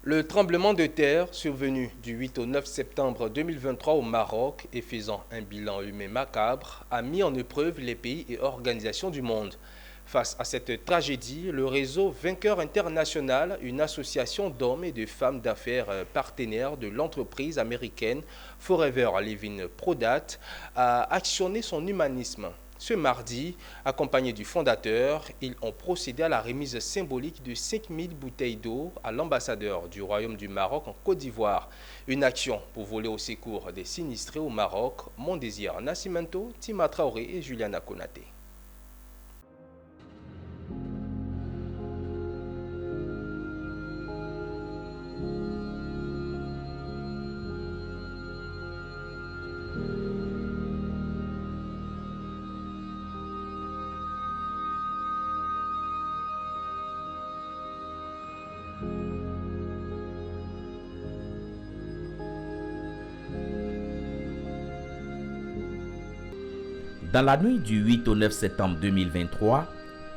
Le tremblement de terre survenu du 8 au 9 septembre 2023 au Maroc et faisant un bilan humain macabre a mis en épreuve les pays et organisations du monde. Face à cette tragédie, le réseau Vainqueur International, une association d'hommes et de femmes d'affaires partenaires de l'entreprise américaine Forever Living Product, a actionné son humanisme. Ce mardi, accompagnés du fondateur, ils ont procédé à la remise symbolique de 5000 bouteilles d'eau à l'ambassadeur du Royaume du Maroc en Côte d'Ivoire. Une action pour voler au secours des sinistrés au Maroc, Mondésir Nascimento, Tima Traoré et Juliana Konaté. Dans la nuit du 8 au 9 septembre 2023,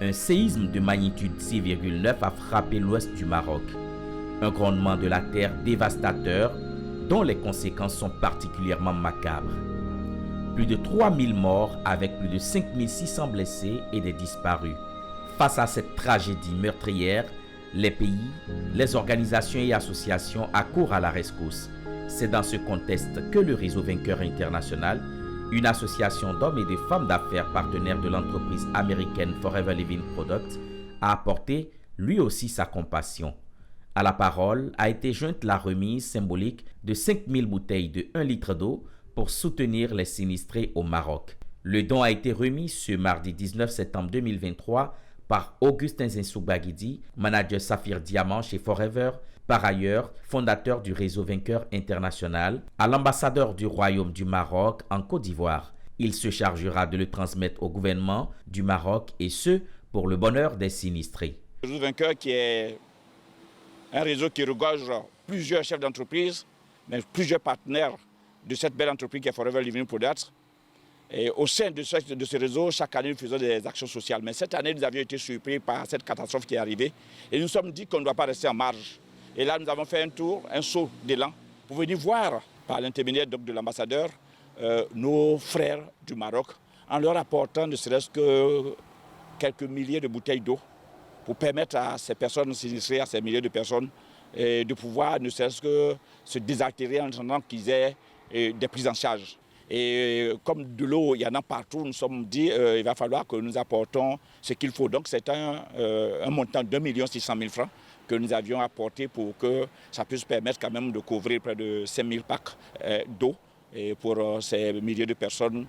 un séisme de magnitude 6,9 a frappé l'ouest du Maroc. Un grondement de la terre dévastateur dont les conséquences sont particulièrement macabres. Plus de 3000 morts avec plus de 5600 blessés et des disparus. Face à cette tragédie meurtrière, les pays, les organisations et associations accourent à la rescousse. C'est dans ce contexte que le réseau Vainqueur International, une association d'hommes et de femmes d'affaires partenaires de l'entreprise américaine Forever Living Product, a apporté lui aussi sa compassion. À la parole a été jointe la remise symbolique de 5000 bouteilles de 1 litre d'eau pour soutenir les sinistrés au Maroc. Le don a été remis ce mardi 19 septembre 2023 par Augustin Zinsou-Baguidi, manager Saphir Diamant chez Forever, par ailleurs fondateur du réseau Vainqueur International, à l'ambassadeur du Royaume du Maroc en Côte d'Ivoire. Il se chargera de le transmettre au gouvernement du Maroc et ce, pour le bonheur des sinistrés. Le réseau Vainqueur qui est un réseau qui regorge plusieurs chefs d'entreprise, mais plusieurs partenaires de cette belle entreprise qui est Forever Living Products. Et au sein de ce réseau, chaque année, nous faisons des actions sociales. Mais cette année, nous avions été surpris par cette catastrophe qui est arrivée. Et nous nous sommes dit qu'on ne doit pas rester en marge. Et là, nous avons fait un tour, un saut d'élan, pour venir voir, par l'intermédiaire de l'ambassadeur, nos frères du Maroc, en leur apportant ne serait-ce que quelques milliers de bouteilles d'eau, pour permettre à ces personnes sinistrées, à ces milliers de personnes, de pouvoir ne serait-ce que se désaltérer en attendant qu'ils aient des prises en charge. Et comme de l'eau, il y en a partout, nous nous sommes dit il va falloir que nous apportons ce qu'il faut. Donc c'est un montant de 2 600 000 francs que nous avions apporté pour que ça puisse permettre quand même de couvrir près de 5 000 packs d'eau pour ces milliers de personnes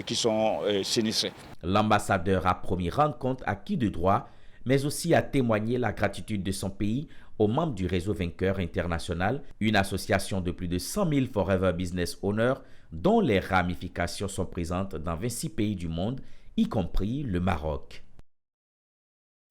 qui sont sinistrées. L'ambassadeur a promis rendre compte à qui de droit, mais aussi à témoigner la gratitude de son pays aux membres du réseau Vainqueur International, une association de plus de 100 000 Forever Business Owners dont les ramifications sont présentes dans 26 pays du monde, y compris le Maroc.